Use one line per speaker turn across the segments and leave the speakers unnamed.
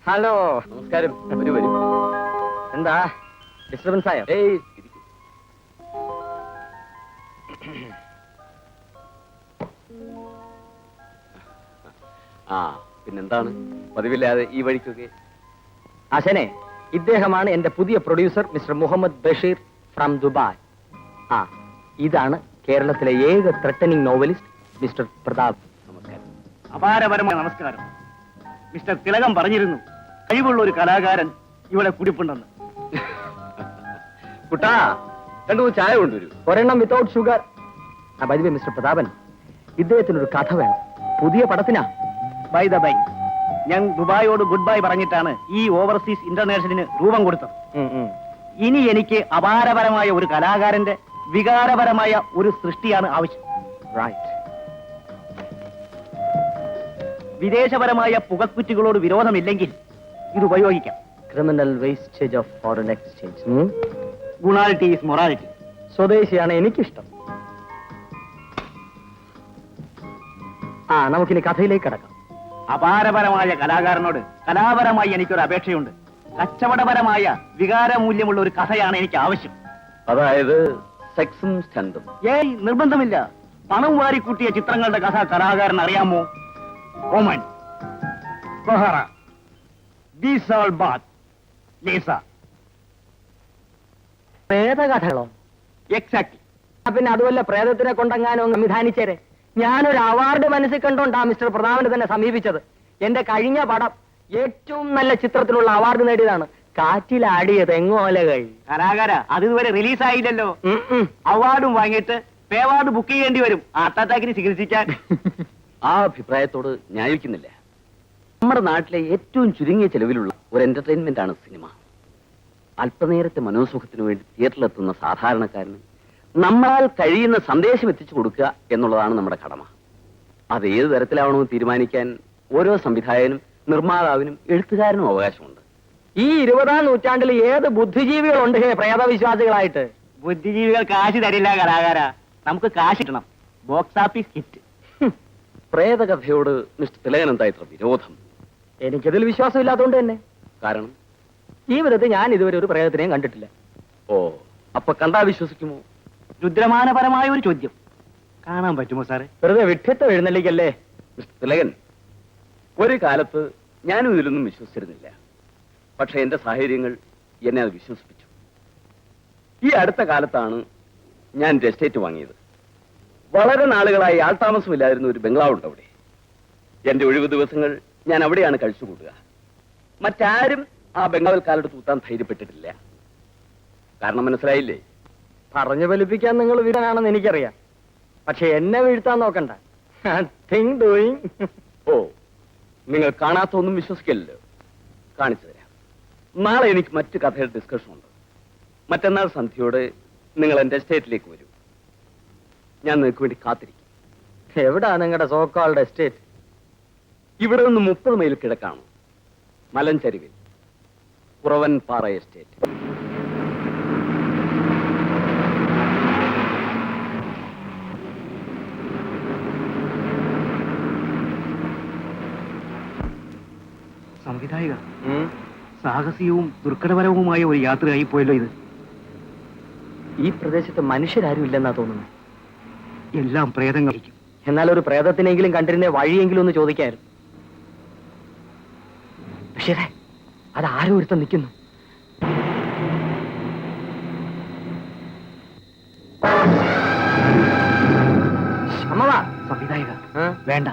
Hello,
നമസ്കാരം. വരൂ.
എന്താ ഡിസ്റ്റർബൻസ് ആയോ?
ഏയ് ഇരിക്കൂ. ആ പിന്നെന്താണ് പതിവില്ലാതെ ഈ വഴിക്കൊക്കെ?
ആശനെ, ഇദ്ദേഹമാണ് എന്റെ പുതിയ producer mister Muhammad Basheer from Dubai. ആ, ഇതാണ് കേരളത്തിലെ ഏക ത്രെട്ടനിങ് നോവലിസ്റ്റ് മിസ്റ്റർ പ്രതാപ്.
നമസ്കാരം.
അപാരപരമായ നമസ്കാരം. മിസ്റ്റർ തിലകം പറഞ്ഞിരുന്നു കഴിവുള്ള ഒരു കലാകാരൻ ഇവിടെ കുടിപ്പുണ്ടെന്ന്.
കുട്ടാ, രണ്ടു ചായ കൊണ്ടുവരൂ.
ഒരെണ്ണം without sugar. Bye mister Prathapan, ഇദ്ദേഹത്തിനൊരു കഥ വേണം. പുതിയ പടത്തിനാ.
ബൈ ദ ബൈ, ഞാൻ ദുബായോട് ഗുഡ് ബൈ പറഞ്ഞിട്ടാണ് ഈ ഓവർസീസ് ഇന്റർനാഷണലിന് രൂപം കൊടുത്തത്. ഇനി എനിക്ക് അപാരപരമായ ഒരു കലാകാരന്റെ വികാരപരമായ ഒരു സൃഷ്ടിയാണ് ആവശ്യം.
റൈറ്റ്.
വിദേശപരമായ പുകക്കുറ്റികളോട് വിരോധമില്ലെങ്കിൽ ഇത് ഉപയോഗിക്കാം.
Criminal wastage of foreign exchange.
Quality is morality.
സ്വദേശിയാണ് എനിക്കിഷ്ടം. ആ, നമുക്കിനി കഥയിലേക്ക് കടക്കാം.
അപാരപരമായ കലാകാരനോട് കലാപരമായി എനിക്കൊരു അപേക്ഷയുണ്ട്. കച്ചവടപരമായ വികാരമൂല്യമുള്ള ഒരു കഥയാണ് എനിക്ക് ആവശ്യം.
അതായത് സെക്സും സ്റ്റണ്ടും?
ഏയ്, നിർബന്ധമില്ല. പണം വാരിക്കൂട്ടിയ ചിത്രങ്ങളുടെ കഥ കലാകാരൻ അറിയാമോ? ഓമൻ, കൊഹറ, ബീസാൾ ബാത്ത്, ലേസ.
പ്രേതകഥകളോ?
എക്സാക്ട്ലി.
പിന്നെ അതുമല്ല, പ്രേതത്തിനെ കൊണ്ടെങ്ങാനോ സംവിധാനിച്ചേരെ. ഞാനൊരു അവാർഡ് മനസ്സിൽ കണ്ടോണ്ടാ മിസ്റ്റർ പ്രതാപനെ തന്നെ സമീപിച്ചത്. എന്റെ കഴിഞ്ഞ പടം ഏറ്റവും നല്ല ചിത്രത്തിനുള്ള അവാർഡ് നേടിയതാണ്. കാറ്റിലാടിയ തെങ്ങോലകൾ.
കലാകാര, അതിതുവരെ റിലീസായില്ലല്ലോ. അവാർഡും വാങ്ങിയിട്ട് പേവാർഡ് ബുക്ക് ചെയ്യേണ്ടി വരും ഹാർട്ട് അറ്റാക്കിന് ചികിത്സിക്കാൻ.
ആ അഭിപ്രായത്തോട് ന്യായിക്കുന്നില്ല. നമ്മുടെ നാട്ടിലെ ഏറ്റവും ചുരുങ്ങിയ ചെലവിലുള്ള ഒരു എന്റർടൈൻമെന്റ് ആണ് സിനിമ. അല്പനേരത്തെ മനോസുഖത്തിന് വേണ്ടി തിയേറ്ററിലെത്തുന്ന സാധാരണക്കാരന് നമ്മളാൽ കഴിയുന്ന സന്ദേശം എത്തിച്ചു കൊടുക്കുക എന്നുള്ളതാണ് നമ്മുടെ കടമ. അത് ഏത് തരത്തിലാവണമെന്ന് തീരുമാനിക്കാൻ ഓരോ സംവിധായകനും നിർമ്മാതാവിനും എഴുത്തുകാരനും അവകാശമുണ്ട്.
ഈ 20-ാം നൂറ്റാണ്ടിൽ ഏത് ബുദ്ധിജീവികളുണ്ട് പ്രേതവിശ്വാസികളായിട്ട്?
ബുദ്ധിജീവികൾ കാശ് തരില്ല കലാകാര, നമുക്ക് കാശ് കിട്ടണം. Box office hit.
പ്രേതകഥയോട് മിസ്റ്റർ തിലകൻ എന്താ ഇത്ര വിരോധം?
എനിക്കതിൽ വിശ്വാസമില്ലാത്തതുകൊണ്ട് തന്നെ.
കാരണം
ജീവിതത്തിൽ ഞാൻ ഇതുവരെ ഒരു പ്രേതത്തിനെയും കണ്ടിട്ടില്ല.
ഓ, അപ്പൊ കണ്ടാ വിശ്വസിക്കുമോ?
രുദ്രമാനപരമായ ഒരു ചോദ്യം. കാണാൻ പറ്റുമോ സാറേ?
വെറുതെ വിഡ്ഢിത്തം എഴുന്നള്ളിക്കല്ലേ.
മിസ്റ്റർ തിലകൻ, ഒരു കാലത്ത് ഞാനും ഇതിലൊന്നും വിശ്വസിച്ചിരുന്നില്ല. പക്ഷെ എന്റെ സാഹചര്യങ്ങൾ എന്നെ അത് വിശ്വസിപ്പിച്ചു. ഈ അടുത്ത കാലത്താണ് ഞാൻ ഒരു എസ്റ്റേറ്റ് വാങ്ങിയത്. വളരെ നാളുകളായി ആൾതാമസമില്ലാതിരുന്ന ഒരു ബംഗ്ലാവുണ്ട് അവിടെ. എന്റെ ഒഴിവ് ദിവസങ്ങൾ ഞാൻ അവിടെയാണ് കഴിച്ചുകൂട്ടുക. മറ്റാരും ആ ബംഗ്ലാവിൽ കാലെടുത്ത് കൂത്താൻ ധൈര്യപ്പെട്ടിട്ടില്ല. കാരണം മനസ്സിലായില്ലേ?
പറഞ്ഞു ഫലിപ്പിക്കാൻ നിങ്ങൾ വീരനാണെന്ന് എനിക്കറിയാം. പക്ഷെ എന്നെ വീഴ്ത്താൻ നോക്കണ്ട. Nothing doing.
ഓ, നിങ്ങൾ കാണാത്ത ഒന്നും വിശ്വസിക്കില്ലല്ലോ. കാണിച്ചു തരാം. നാളെ എനിക്ക് മറ്റു കഥയുടെ ഡിസ്കഷൻ ഉണ്ട്. മറ്റന്നാൾ സന്ധ്യയോടെ നിങ്ങൾ എന്റെ എസ്റ്റേറ്റിലേക്ക് വരൂ. ഞാൻ നിങ്ങൾക്ക് വേണ്ടി കാത്തിരിക്കും.
എവിടാ നിങ്ങളുടെ സോക്കാളുടെ എസ്റ്റേറ്റ്?
ഇവിടെ നിന്ന് 30 മൈൽ കിഴക്കാണ്, മലഞ്ചരിവിൽ, കുറവൻ പാറ എസ്റ്റേറ്റ്.
സംവിധായക, സാഹസികവും ദുർഘടപരവുമായ ഒരു യാത്രയായി പോയല്ലോ ഇത്.
ഈ പ്രദേശത്ത് മനുഷ്യരാരും ഇല്ലെന്നാ തോന്നുന്നു.
എല്ലാം പ്രേതങ്ങളായിരിക്കും.
എന്നാൽ ഒരു പ്രേതത്തിനെങ്കിലും കണ്ടിരുന്ന വഴിയെങ്കിലും ഒന്ന് ചോദിക്കായിരുന്നു. പക്ഷേ അത് ആരും ഒരുത്തം നിൽക്കുന്നു. അമ്മവാ.
സംവിധായക, വേണ്ട,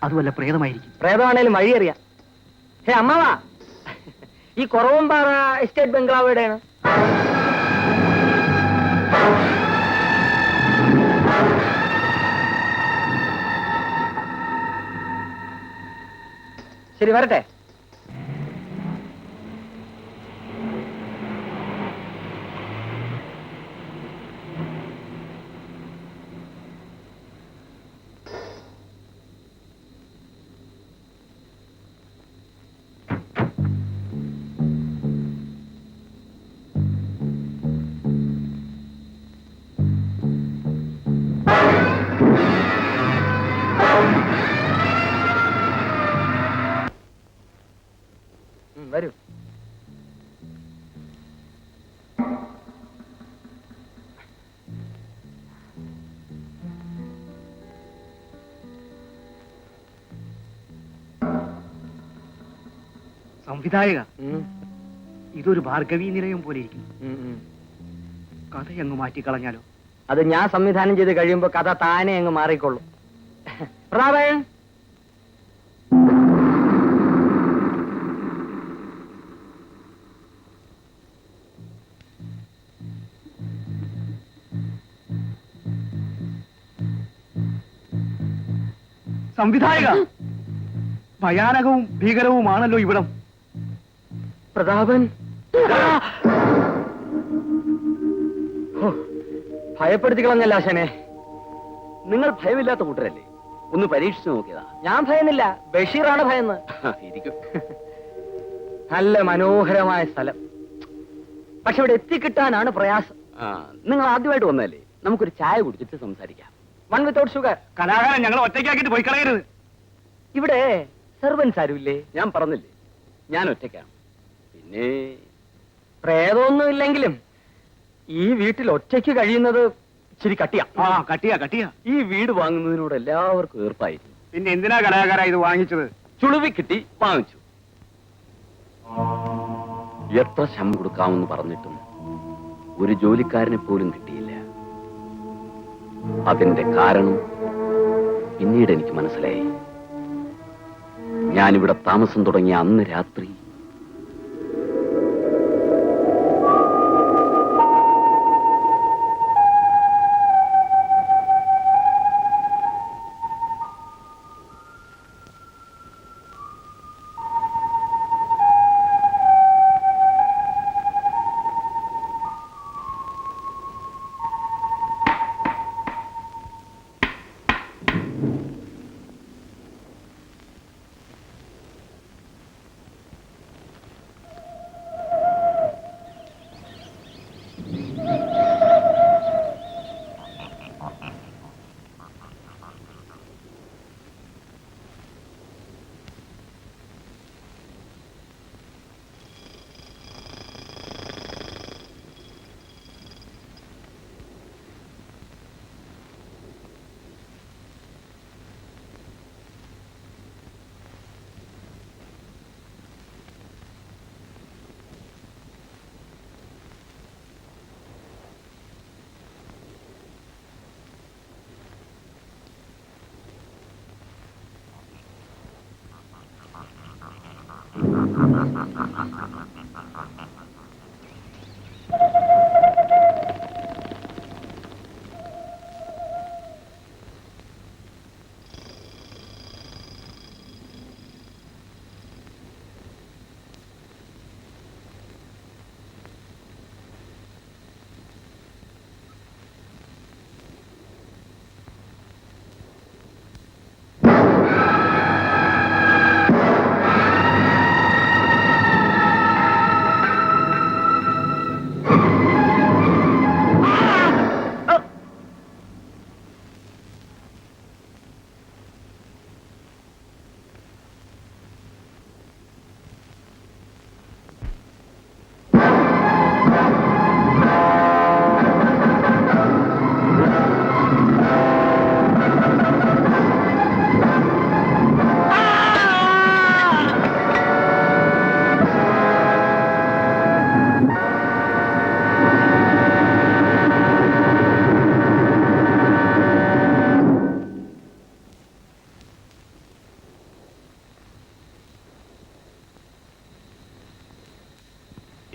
അതുവല്ല പ്രേതമായിരിക്കും.
പ്രേതമാണേലും വഴി അറിയാം. ഹേ അമ്മവാ, ഈ കുറവമ്പാറ എസ്റ്റേറ്റ് ബംഗ്ലാവ് എവിടെയാണ്? ശരി, വരട്ടെ. വരൂ.
സംവിധായക,
ഉം,
ഇതൊരു ഭാർഗവീ നിലയം പോലെ ഇരിക്കുന്നു.
ഉം, ഉം.
കഥയങ്ങ് മാറ്റിക്കളഞ്ഞാലോ?
അത് ഞാൻ സംവിധാനം ചെയ്ത് കഴിയുമ്പോ കഥ താനെ അങ്ങ് മാറിക്കൊള്ളും. പ്രതാപൻ,
സംവിധായക, ഭയാനകവും ഭീകരവുമാണല്ലോ ഇവിടം.
പ്രതാപൻ, ഹോ, ഭയപ്പെടുത്തി കളഞ്ഞല്ല ആശാനെ.
നിങ്ങൾ ഭയമില്ലാത്ത കൂട്ടരല്ലേ? ഒന്ന് പരീക്ഷിച്ചു നോക്കിയതാ.
ഞാൻ ഭയന്നില്ല, ബഷീറാണ് ഭയന്ന്.
ഇരിക്കും.
നല്ല മനോഹരമായ സ്ഥലം, പക്ഷെ ഇവിടെ എത്തിക്കിട്ടാനാണ് പ്രയാസം.
നിങ്ങൾ ആദ്യമായിട്ട് വന്നല്ലേ, നമുക്കൊരു ചായ കുടിച്ചിട്ട് സംസാരിക്കാം.
1 വിത്തൗട്ട് ഷുഗർ.
കലാകാരൻ ഞങ്ങൾ ഒറ്റയ്ക്കാക്കിട്ട് പോയി കളയരുത്.
ഇവിടെ സെർവൻസ് ആരുമില്ലേ?
ഞാൻ പറഞ്ഞില്ലേ, ഞാൻ ഒറ്റയ്ക്കാണ്. പിന്നെ
പ്രേതമൊന്നും ഇല്ലെങ്കിലും ഈ വീട്ടിൽ ഒറ്റയ്ക്ക് കഴിയുന്നത് ഇച്ചിരി കട്ടിയാ.
ആ, കട്ടിയാ കട്ടിയാ.
ഈ വീട് വാങ്ങുന്നതിനോട് എല്ലാവർക്കും ഏർപ്പായിരുന്നു.
പിന്നെ എന്തിനാ കലാകാര ഇത് വാങ്ങിച്ചത്?
ചുളുവി കിട്ടി വാങ്ങിച്ചു. എത്ര ശമ്പളം കൊടുക്കാമെന്ന് പറഞ്ഞിട്ടും ഒരു ജോലിക്കാരനെ പോലും കിട്ടിയില്ല. അതിന്റെ കാരണം പിന്നീട് എനിക്ക് മനസ്സിലായി. ഞാനിവിടെ താമസം തുടങ്ങിയ അന്ന് രാത്രി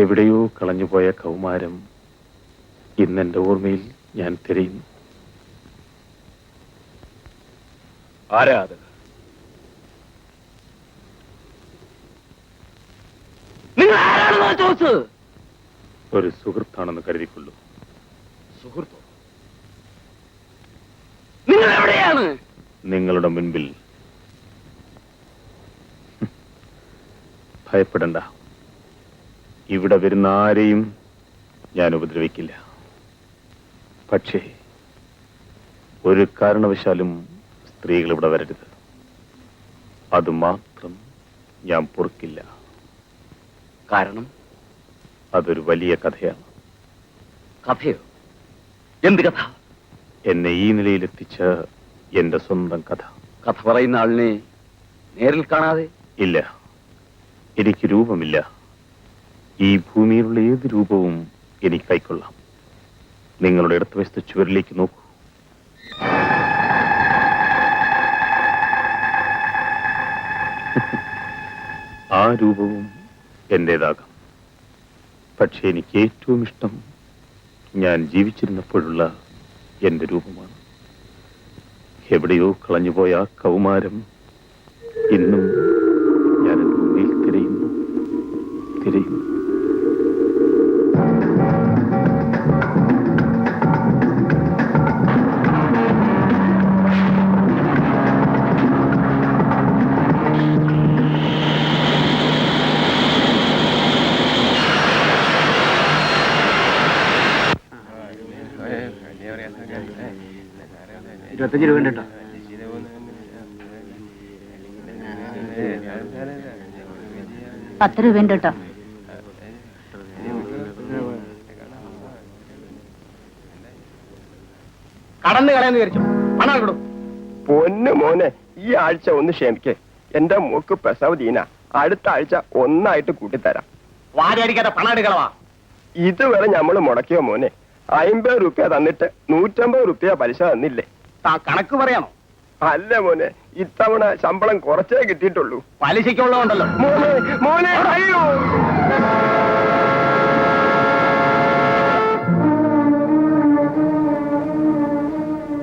എവിടെയോ കളഞ്ഞുപോയ കൗമാരം ഇന്നെന്റെ ഓർമ്മയിൽ ഞാൻ തിരയുന്നു.
ആരാ അത്? നിങ്ങൾ ആരാണെന്നോ ചോദിച്ചത്?
ഒരു സുഹൃത്താണെന്ന് കരുതിക്കൊള്ളൂ.
സുഹൃത്തോ? നിങ്ങൾ എവിടെയാണ്?
നിങ്ങളുടെ മുൻപിൽ. ഭയപ്പെടണ്ട, ഇവിടെ വരുന്ന ആരെയും ഞാൻ ഉപദ്രവിക്കില്ല. പക്ഷേ ഒരു കാരണവശാലും സ്ത്രീകൾ ഇവിടെ വരരുത്. അത് മാത്രം ഞാൻ പൊറുക്കില്ല.
കാരണം?
അതൊരു വലിയ കഥയാണ്.
കഥയോ? എന്ത് കഥ?
എന്നെ ഈ നിലയിലെത്തിച്ച എന്റെ സ്വന്തം കഥ.
കഥ പറയുന്ന ആളിനെ നേരിൽ കാണാതെ?
ഇല്ല, എനിക്ക് രൂപമില്ല. ഈ ഭൂമിയിലുള്ള ഏത് രൂപവും എനിക്ക് കൈക്കൊള്ളാം. നിങ്ങളുടെ ഇടത്ത് വശത്ത് ചുവരിലേക്ക് നോക്കൂ. ആ രൂപവും എന്റേതാകാം. പക്ഷെ എനിക്ക് ഏറ്റവും ഇഷ്ടം ഞാൻ ജീവിച്ചിരുന്നപ്പോഴുള്ള എന്റെ രൂപമാണ്. എവിടെയോ കളഞ്ഞുപോയ ആ കൗമാരം ഇന്നും ഞാൻ എൻ്റെ ഉള്ളിൽ തിരയുന്നു.
$25 ഉണ്ട് കേട്ടോ.
$10 ഉണ്ട് കേട്ടോ.
കടന്നു കളയെന്ന് വിചാരിച്ചു. പണം കൊടുക്കും.
പൊന്നു മോനെ, ഈ ആഴ്ച ഒന്ന് ക്ഷമിക്കേ. എന്റെ മോക്ക് പ്രസവദീന. അടുത്ത ആഴ്ച ഒന്നായിട്ട് കൂട്ടിത്തരാം.
വാരിയടിക്കാതെ പണം എടുക്കളവാ.
ഇതുവരെ ഞമ്മള് മുടക്കിയോ മോനെ? 50 റുപ്യ തന്നിട്ട് 150 റുപ്യ പലിശ തന്നില്ലേ?
കണക്ക് പറയാണോ?
അല്ല മോനെ, ഇത്തവണ ശമ്പളം കുറച്ചേ കിട്ടിയിട്ടുള്ളൂ.
പലിശയ്ക്കുള്ളതുണ്ടല്ലോ.
മോനെ മോനെ, അയ്യോ!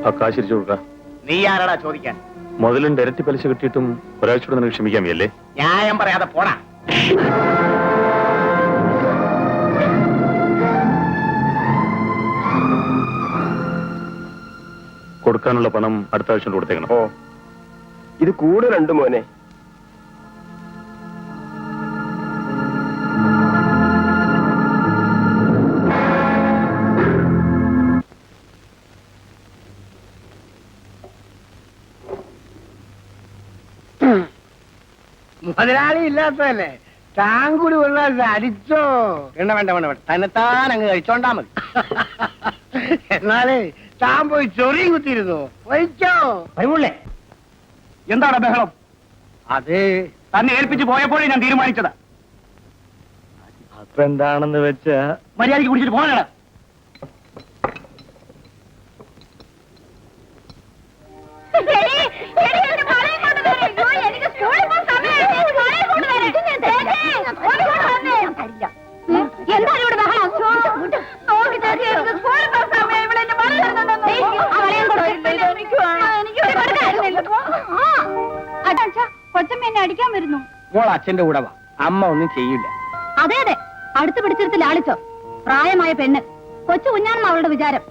ആ കാശ് തിരിച്ചു കൊടുക്ക.
നീ ആരാടാ ചോദിക്കാൻ?
മുതലിന്റെ ഇരട്ടി പലിശ കിട്ടിയിട്ടും ഒരാഴ്ചയോടെ നിനക്ക് ക്ഷമിക്കാൻ വയ്യല്ലേ?
ന്യായം പറയാതെ പോടാ.
കൊടുക്കാനുള്ള പണം അടുത്ത ആഴ്ച കൊണ്ട് കൊടുത്തേക്കണം.
ഓ, ഇത് കൂടുതലുണ്ട് മോനെ.
മുതലാളി ഇല്ലാത്തതല്ലേ? താൻ കൂടി കൊള്ളാൻ അടിച്ചോ? വേണ്ട വേണ്ട വേണ്ട വേണ്ട, തന്നെത്താൻ അങ്ങ് കഴിച്ചോണ്ടാ മതി. എന്നാലേ താൻ പോയി ചൊറിയും കുത്തിയിരുന്നു. വഹിച്ചോ വൈമുള്ളേ. എന്താണ് ബഹളം? അത് തന്നെ ഏൽപ്പിച്ച് പോയപ്പോഴേ ഞാൻ തീരുമാനിച്ചത്.
അപ്പൊ എന്താണെന്ന് വെച്ചാ
മര്യാദയ്ക്ക് കുടിച്ചിട്ട് പോകണം.
എന്താണ് ഇവിടെ ബഹളം? കൊച്ചമ്മ എന്നെ അടിക്കാൻ വരുന്നു.
മോൾ അച്ഛന്റെ കൂടെ വാ, അമ്മ ഒന്നും ചെയ്യില്ല.
അതെ അതെ, അടുത്ത് പിടിച്ചെടുത്ത് ലാളിച്ചോ. പ്രായമായ പെണ്ണ്, കൊച്ചു കുഞ്ഞാണെന്ന് അവളുടെ വിചാരം.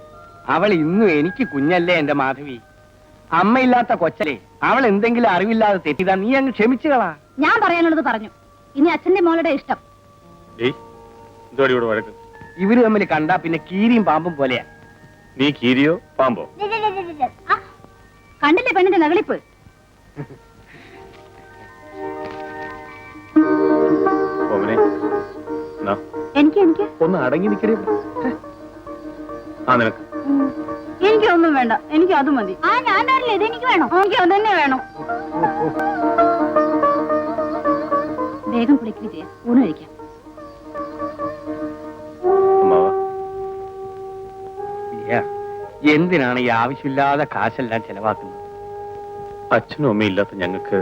അവൾ ഇന്നും എനിക്ക് കുഞ്ഞല്ലേ എന്റെ മാധവി. അമ്മയില്ലാത്ത കൊച്ചല്ലേ, അവൾ എന്തെങ്കിലും അറിവില്ലാതെ തെറ്റിതാ. നീ അങ്ങ് ക്ഷമിച്ചുകളാ.
ഞാൻ പറയാനുള്ളത് പറഞ്ഞു. ഇനി അച്ഛന്റെ മോളുടെ ഇഷ്ടം.
വഴക്ക്
ഇവര് തമ്മിൽ കണ്ടാ പിന്നെ കീരിയും പാമ്പും പോലെയാ.
നീ കീരിയോ പാമ്പോ?
കണ്ടില്ലേ പെണ്ണിന്റെ നകളിപ്പ്? എനിക്ക് എനിക്ക്
ഒന്ന് അടങ്ങി നിൽക്കണേ. ആ നിനക്ക്
എനിക്കൊന്നും വേണ്ട, എനിക്ക് അത് മതി. ആ ഞാൻ തരില്ല, ഇത് എനിക്ക് വേണം. എനിക്ക് അത് തന്നെ വേണം. വേഗം കുളിക്കുക ചെയ്യാം, ഊണ് കഴിക്കാം.
എന്തിനാണ് ഈ ആവശ്യമില്ലാതെ കാശെല്ലാം ചെലവാക്കുന്നത്?
അച്ഛനും അമ്മയും ഇല്ലാത്ത ഞങ്ങൾക്ക്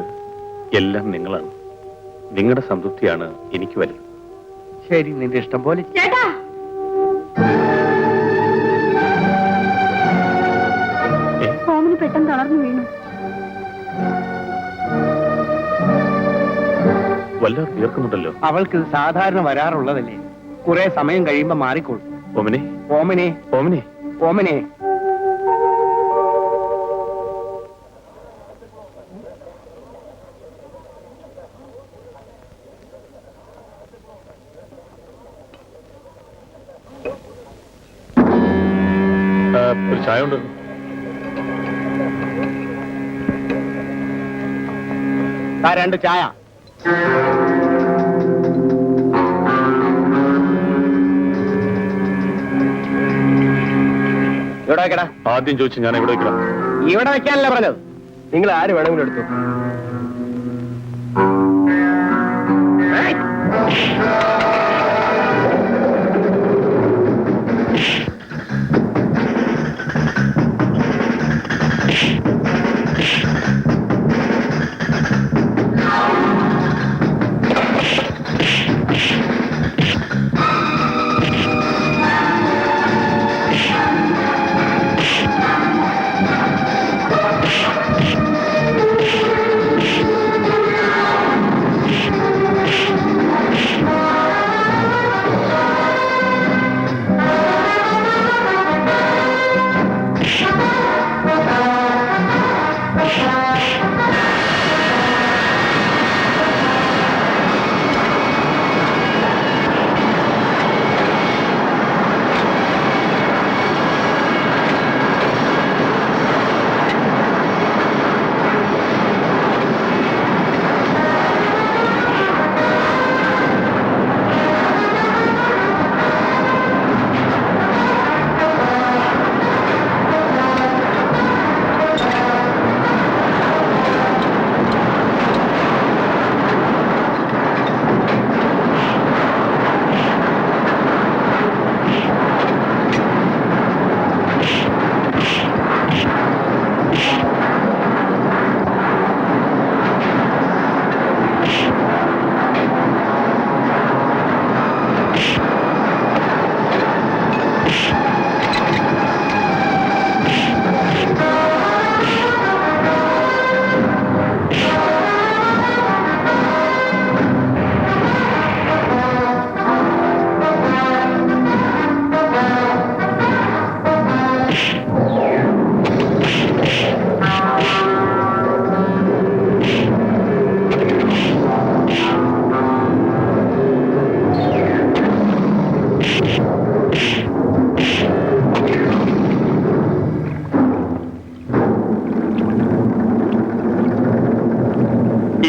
എല്ലാം നിങ്ങളാണ്. നിങ്ങളുടെ സംതൃപ്തിയാണ് എനിക്ക് വലുത്.
ശരി, നിന്റെ ഇഷ്ടം പോലെ.
ചേട്ടാ, ഫോമിന് പെട്ടെന്ന് തളർന്നു വീണു.
വല്ലാതെ തീർക്കുന്നുണ്ടല്ലോ.
അവൾക്ക് ഇത് സാധാരണ വരാറുള്ളതല്ലേ. കുറെ സമയം കഴിയുമ്പോ മാറിക്കോളും.
ഓമനെ
ഓമനെ
ഓമനെ
ഓമനെ.
ഒരു ചായ ഉണ്ട്.
രണ്ട് ചായ.
എവിടെ വെക്കടാ?
ആദ്യം ചോദിച്ചു ഞാൻ എവിടെ വെക്കണം?
ഇവിടെ വെക്കാനല്ല പറഞ്ഞത്. നിങ്ങൾ ആര് വേണമെങ്കിലും എടുത്തു.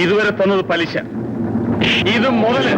ഇതുവരെ തന്നത് പലിശ, ഇത് മുതല്